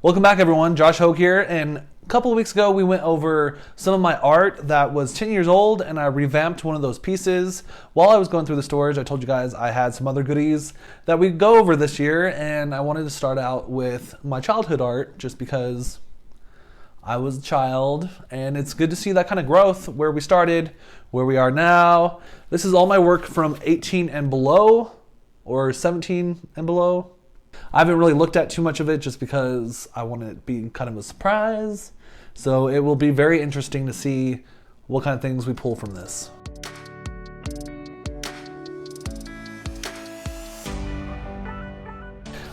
Welcome back, everyone. Josh Hogge here, and a couple of weeks ago we went over some of my art that was 10 years old, and I revamped one of those pieces. While I was going through the storage, I told you guys I had some other goodies that we'd go over this year, and I wanted to start out with my childhood art just because I was a child, and it's good to see that kind of growth, where we started, where we are now. This is all my work from 18 and below, or 17 and below. I haven't really looked at too much of it just because I want it to be kind of a surprise. So it will be very interesting to see what kind of things we pull from this.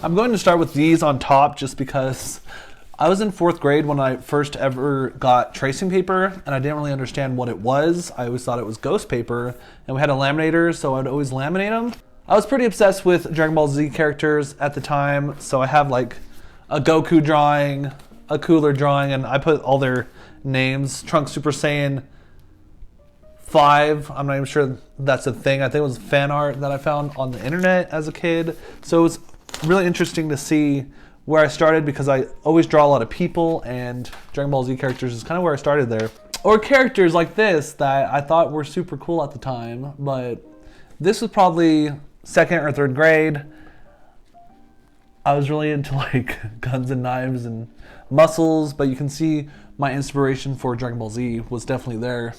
I'm going to start with these on top just because I was in 4th grade when I first ever got tracing paper, and I didn't really understand what it was. I always thought it was ghost paper, and we had a laminator, so I'd always laminate them. I was pretty obsessed with Dragon Ball Z characters at the time, so I have like a Goku drawing, a Cooler drawing, and I put all their names. Trunks Super Saiyan 5, I'm not even sure that's a thing. I think it was fan art that I found on the internet as a kid. So it was really interesting to see where I started because I always draw a lot of people, and Dragon Ball Z characters is kind of where I started there. Or characters like this that I thought were super cool at the time, but this was probably 2nd or 3rd grade. I was really into like guns and knives and muscles, but you can see my inspiration for Dragon Ball Z was definitely there.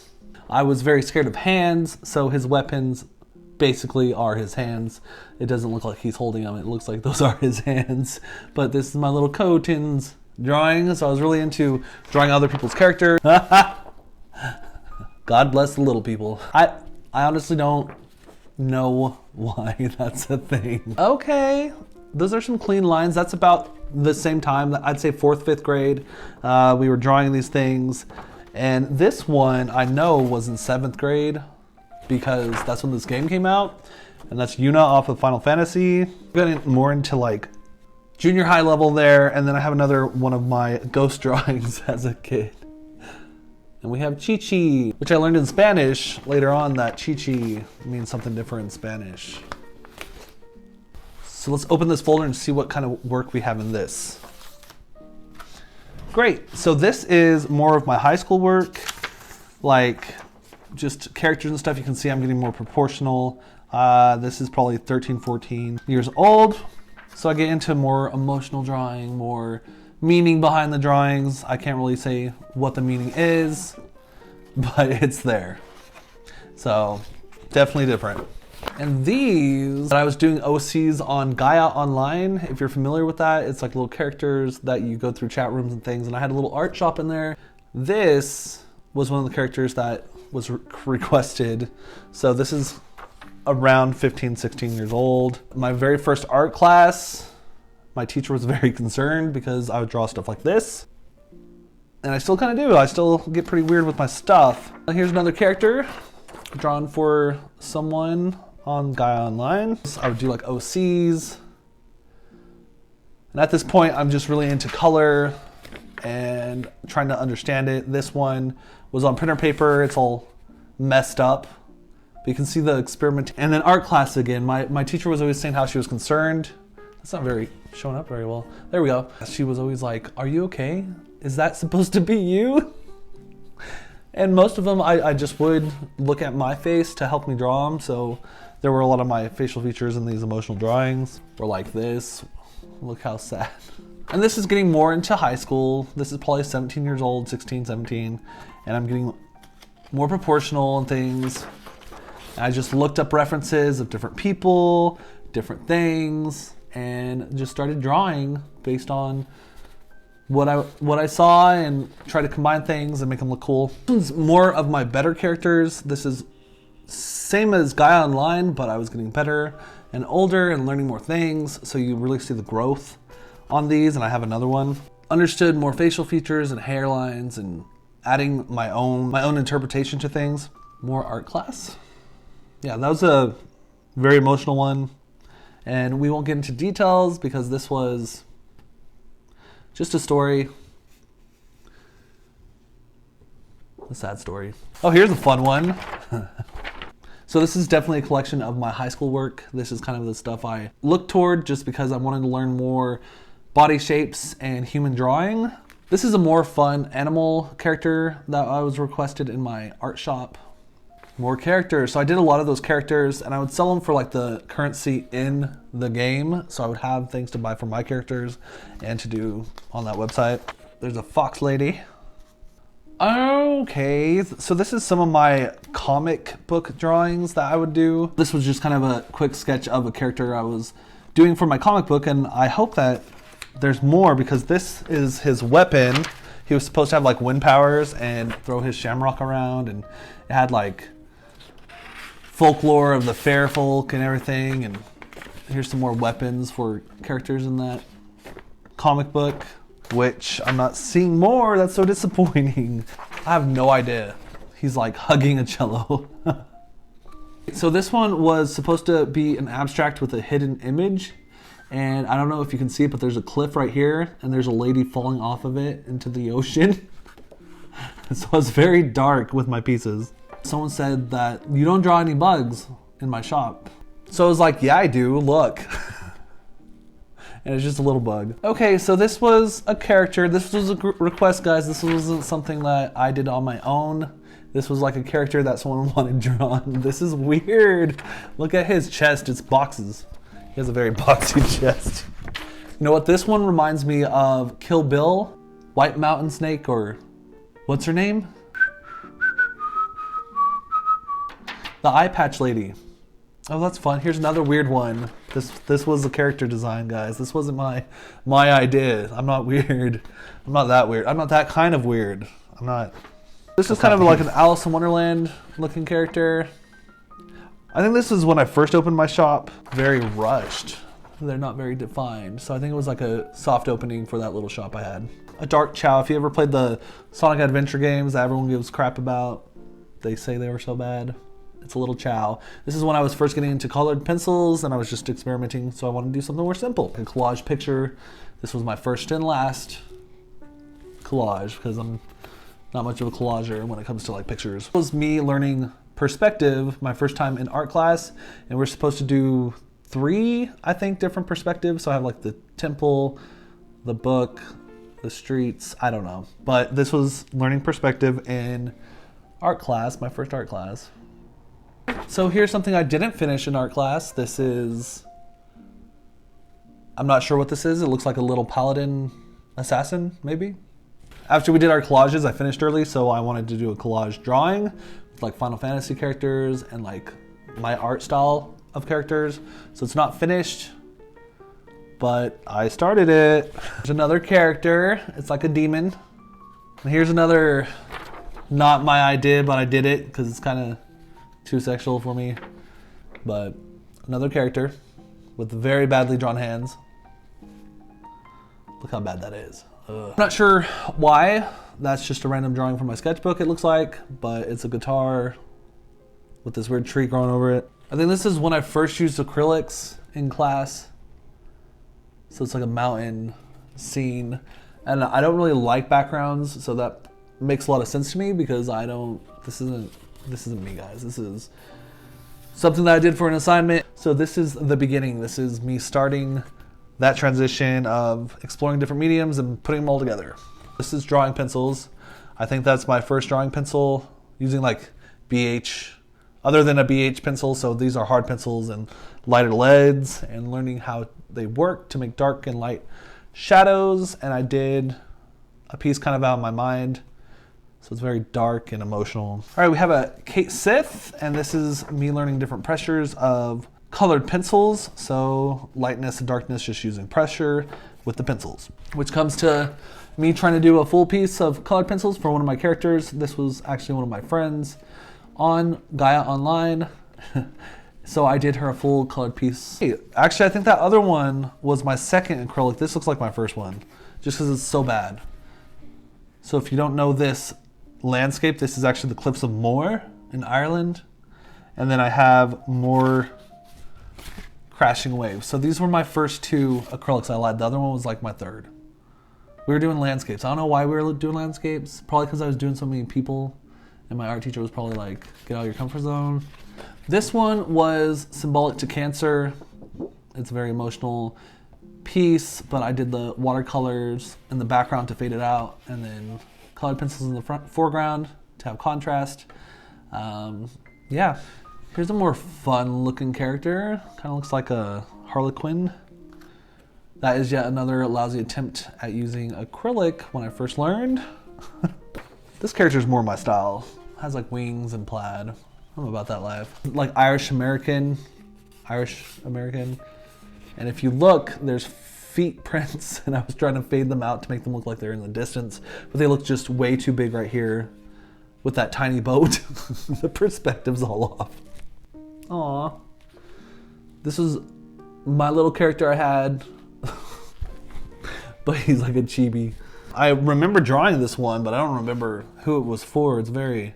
I was very scared of hands, so his weapons basically are his hands. It doesn't look like he's holding them, it looks like those are his hands. But this is my little Kotins drawing, so I was really into drawing other people's characters. God bless the little people. I honestly don't know why that's a thing. Okay, those are some clean lines. That's about the same time, I'd say 4th, 5th grade. We were drawing these things, and this one I know was in 7th grade because that's when this game came out, and that's Yuna off of Final Fantasy. Getting more into like junior high level there, and then I have another one of my ghost drawings as a kid. And we have Chi-Chi, which I learned in Spanish later on that Chi-Chi means something different in Spanish. So let's open this folder and see what kind of work we have in this. Great, so this is more of my high school work, like just characters and stuff. You can see I'm getting more proportional. This is probably 13, 14 years old. So I get into more emotional drawing, more meaning behind the drawings. I can't really say what the meaning is, but it's there. So definitely different. And these, I was doing OCs on Gaia Online. If you're familiar with that, it's like little characters that you go through chat rooms and things. And I had a little art shop in there. This was one of the characters that was requested. So this is around 15, 16 years old. My very first art class, my teacher was very concerned because I would draw stuff like this. And I still kind of do. I still get pretty weird with my stuff. Here's another character drawn for someone on Gaia Online. I would do like OCs. And at this point, I'm just really into color and trying to understand it. This one was on printer paper. It's all messed up. But you can see the experiment. And then art class again. My teacher was always saying how she was concerned. That's not very showing up very well. There we go. She was always like, "Are you okay? Is that supposed to be you?" And most of them, I just would look at my face to help me draw them. So there were a lot of my facial features in these emotional drawings were like this. Look how sad. And this is getting more into high school. This is probably 17 years old, 16, 17. And I'm getting more proportional and things. And I just looked up references of different people, different things, and just started drawing based on what I saw and try to combine things and make them look cool. This one's more of my better characters. This is same as Gaia Online, but I was getting better and older and learning more things. So you really see the growth on these. And I have another one. Understood more facial features and hairlines and adding my own interpretation to things. More art class. Yeah, that was a very emotional one. And we won't get into details because this was just a story. A sad story. Oh, here's a fun one. So this is definitely a collection of my high school work. This is kind of the stuff I look toward just because I wanted to learn more body shapes and human drawing. This is a more fun animal character that I was requested in my art shop. More characters. So I did a lot of those characters and I would sell them for like the currency in the game. So I would have things to buy for my characters and to do on that website. There's a fox lady. Okay, so this is some of my comic book drawings that I would do. This was just kind of a quick sketch of a character I was doing for my comic book, and I hope that there's more because this is his weapon. He was supposed to have like wind powers and throw his shamrock around, and it had like folklore of the fair folk and everything. And here's some more weapons for characters in that comic book, which I'm not seeing more. That's so disappointing. I have no idea. He's like hugging a cello. So this one was supposed to be an abstract with a hidden image. And I don't know if you can see it, but there's a cliff right here and there's a lady falling off of it into the ocean. So it's very dark with my pieces. Someone said that you don't draw any bugs in my shop. So I was like, yeah, I do, look. And it's just a little bug. Okay, so this was a character. This was a request, guys. This wasn't something that I did on my own. This was like a character that someone wanted drawn. This is weird. Look at his chest, it's boxes. He has a very boxy chest. You know what, this one reminds me of Kill Bill, White Mountain Snake, or what's her name? The eye patch lady. Oh, that's fun. Here's another weird one. This was a character design, guys. This wasn't my idea. I'm not weird. I'm not that weird. I'm not that kind of weird. I'm not. This is kind of like an Alice in Wonderland looking character. I think this is when I first opened my shop. Very rushed. They're not very defined. So I think it was like a soft opening for that little shop I had. A dark chow. If you ever played the Sonic Adventure games that everyone gives crap about, they say they were so bad. It's a little chow. This is when I was first getting into colored pencils and I was just experimenting, so I wanted to do something more simple. A collage picture. This was my first and last collage because I'm not much of a collager when it comes to like pictures. It was me learning perspective my first time in art class, and we're supposed to do 3, I think, different perspectives. So I have like the temple, the book, the streets, I don't know. But this was learning perspective in art class, my first art class. So here's something I didn't finish in art class. This is, I'm not sure what this is. It looks like a little paladin assassin, maybe. After we did our collages, I finished early, so I wanted to do a collage drawing with like Final Fantasy characters and like my art style of characters. So it's not finished, but I started it. There's another character. It's like a demon. And here's another, not my idea, but I did it because it's kind of too sexual for me. But another character with very badly drawn hands. Look how bad that is. Ugh. I'm not sure why. That's just a random drawing from my sketchbook, it looks like, but it's a guitar with this weird tree growing over it. I think this is when I first used acrylics in class. So it's like a mountain scene. And I don't really like backgrounds, so that makes a lot of sense to me because this isn't me, guys. This is something that I did for an assignment. So this is the beginning. This is me starting that transition of exploring different mediums and putting them all together. This is drawing pencils. I think that's my first drawing pencil using like BH, other than a BH pencil. So these are hard pencils and lighter leads, and learning how they work to make dark and light shadows. And I did a piece kind of out of my mind. So it's very dark and emotional. All right, we have a Kate Sith, and this is me learning different pressures of colored pencils. So lightness and darkness, just using pressure with the pencils, which comes to me trying to do a full piece of colored pencils for one of my characters. This was actually one of my friends on Gaia Online. So I did her a full colored piece. Hey, actually, I think that other one was my second acrylic. This looks like my first one, just because it's so bad. So if you don't know this landscape, this is actually the Cliffs of Moher in Ireland. And then I have more crashing waves. So these were my first 2 acrylics I lied. The other one was like my third. We were doing landscapes. I don't know why we were doing landscapes. Probably because I was doing so many people, and my art teacher was probably like, get out of your comfort zone. This one was symbolic to Cancer. It's very emotional. piece, but I did the watercolors in the background to fade it out, and then colored pencils in the foreground to have contrast. Yeah, here's a more fun looking character. Kind of looks like a Harlequin. That is yet another lousy attempt at using acrylic when I first learned. This character is more my style. Has like wings and plaid. I'm about that life. Like Irish American. And if you look, there's feet prints, and I was trying to fade them out to make them look like they're in the distance, but they look just way too big right here with that tiny boat. The perspective's all off. Aw. This was my little character I had, but he's like a chibi. I remember drawing this one, but I don't remember who it was for. It's very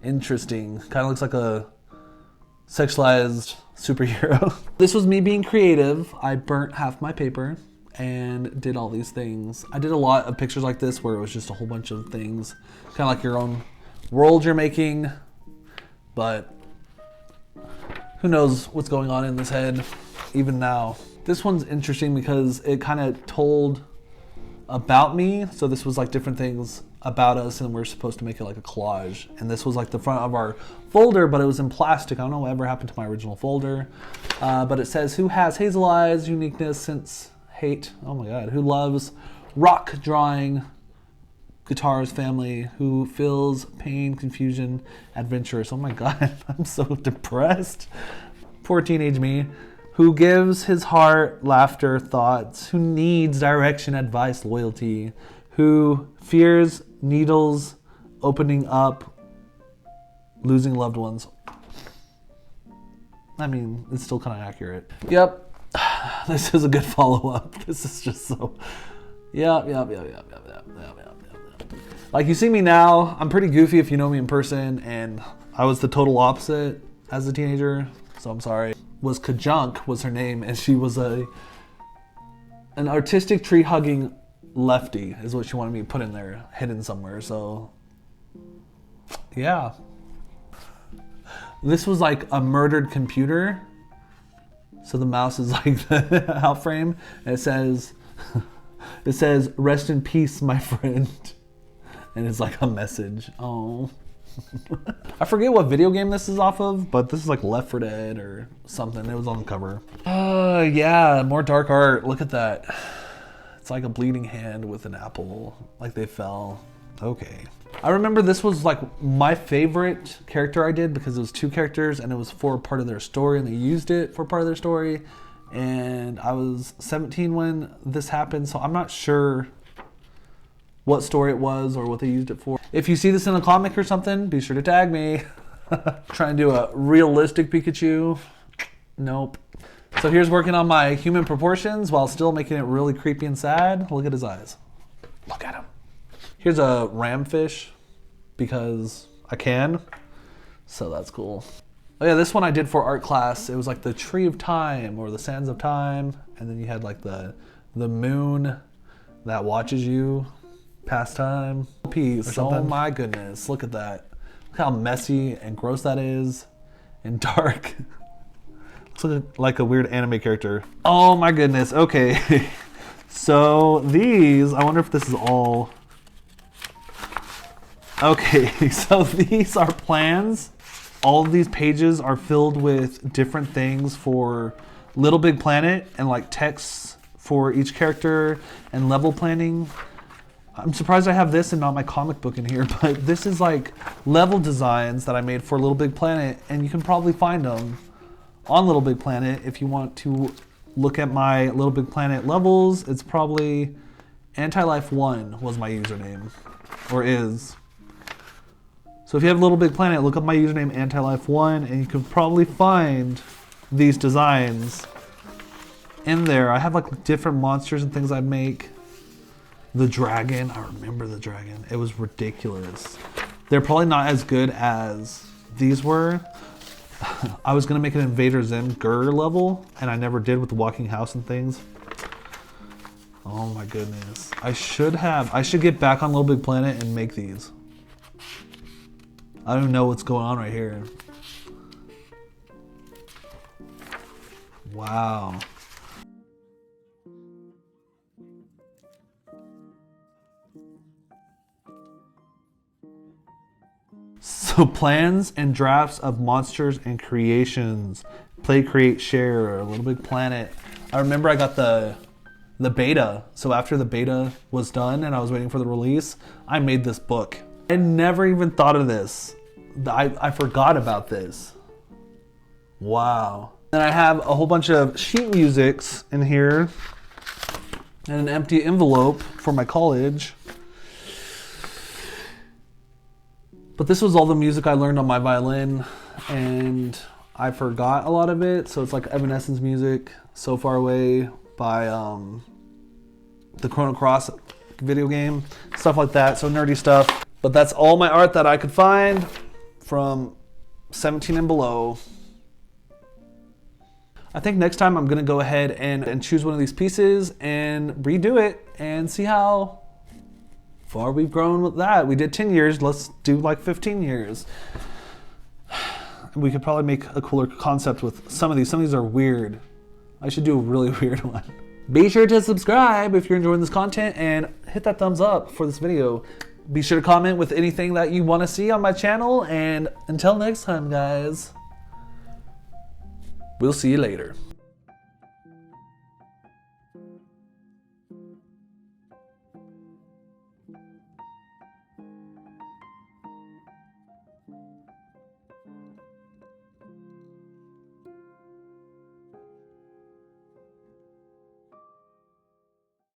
interesting. Kind of looks like a sexualized superhero. This was me being creative. I burnt half my paper and did all these things. I did a lot of pictures like this where it was just a whole bunch of things, kind of like your own world you're making, but who knows what's going on in this head even now. This one's interesting because it kind of told about me. So this was like different things about us, and we're supposed to make it like a collage. And this was like the front of our folder, but it was in plastic. I don't know what ever happened to my original folder. But it says, who has hazel eyes, uniqueness, sense, hate, oh my God, who loves rock drawing, guitars, family, who feels pain, confusion, adventurous. Oh my God, I'm so depressed. Poor teenage me. Who gives his heart, laughter, thoughts, who needs direction, advice, loyalty, who fears needles opening up, losing loved ones. I mean, it's still kind of accurate. Yep, this is a good follow-up. This is just so, yep. Like, you see me now, I'm pretty goofy if you know me in person, and I was the total opposite as a teenager, so I'm sorry. Was Kajunk was her name, and she was an artistic tree-hugging lefty is what she wanted me to put in there, hidden somewhere. So yeah, this was like a murdered computer, so the mouse is like the out frame, and it says rest in peace my friend, and it's like a message. Oh. I forget what video game this is off of, but this is like Left 4 Dead or something. It was on the cover. Yeah, more dark art. Look at that. It's like a bleeding hand with an apple, like they fell. Okay. I remember this was like my favorite character I did because it was 2 characters and it was for part of their story, and they used it for part of their story. And I was 17 when this happened, so I'm not sure what story it was or what they used it for. If you see this in a comic or something, be sure to tag me. Trying to do a realistic Pikachu. Nope. So here's working on my human proportions while still making it really creepy and sad. Look at his eyes. Look at him. Here's a ramfish because I can. So that's cool. Oh yeah, this one I did for art class. It was like the Tree of Time or the Sands of Time. And then you had like the moon that watches you pass time. Peace. Oh my goodness. Look at that. Look how messy and gross that is and dark. Looks like a weird anime character. Oh my goodness. Okay. So these, I wonder if this is all. Okay, so these are plans. All of these pages are filled with different things for Little Big Planet and like texts for each character and level planning. I'm surprised I have this and not my comic book in here, but this is like level designs that I made for Little Big Planet, and you can probably find them on Little Big Planet if you want to look at my Little Big Planet levels. It's probably Antilife1 was my username, or is. So if you have Little Big Planet, look up my username Antilife1, and you can probably find these designs in there. I have like different monsters and things I make. The dragon, I remember the dragon. It was ridiculous. They're probably not as good as these were. I was gonna make an Invader Zim Gur level, and I never did with the walking house and things. Oh my goodness. I should get back on Little Big Planet and make these. I don't even know what's going on right here. Wow. So plans and drafts of monsters and creations. Play, create, share. Little Big Planet. I remember I got the beta. So after the beta was done and I was waiting for the release, I made this book. I never even thought of this. I forgot about this. Wow. Then I have a whole bunch of sheet musics in here and an empty envelope for my college. But this was all the music I learned on my violin, and I forgot a lot of it. So it's like Evanescence music, So Far Away by the Chrono Cross video game, stuff like that. So nerdy stuff. But that's all my art that I could find from 17 and below. I think next time I'm gonna go ahead and choose one of these pieces and redo it and see how far we've grown with that. We did 10 years, let's do like 15 years. We could probably make a cooler concept with some of these. Some of these are weird. I should do a really weird one. Be sure to subscribe if you're enjoying this content and hit that thumbs up for this video. Be sure to comment with anything that you want to see on my channel, and until next time, guys, we'll see you later.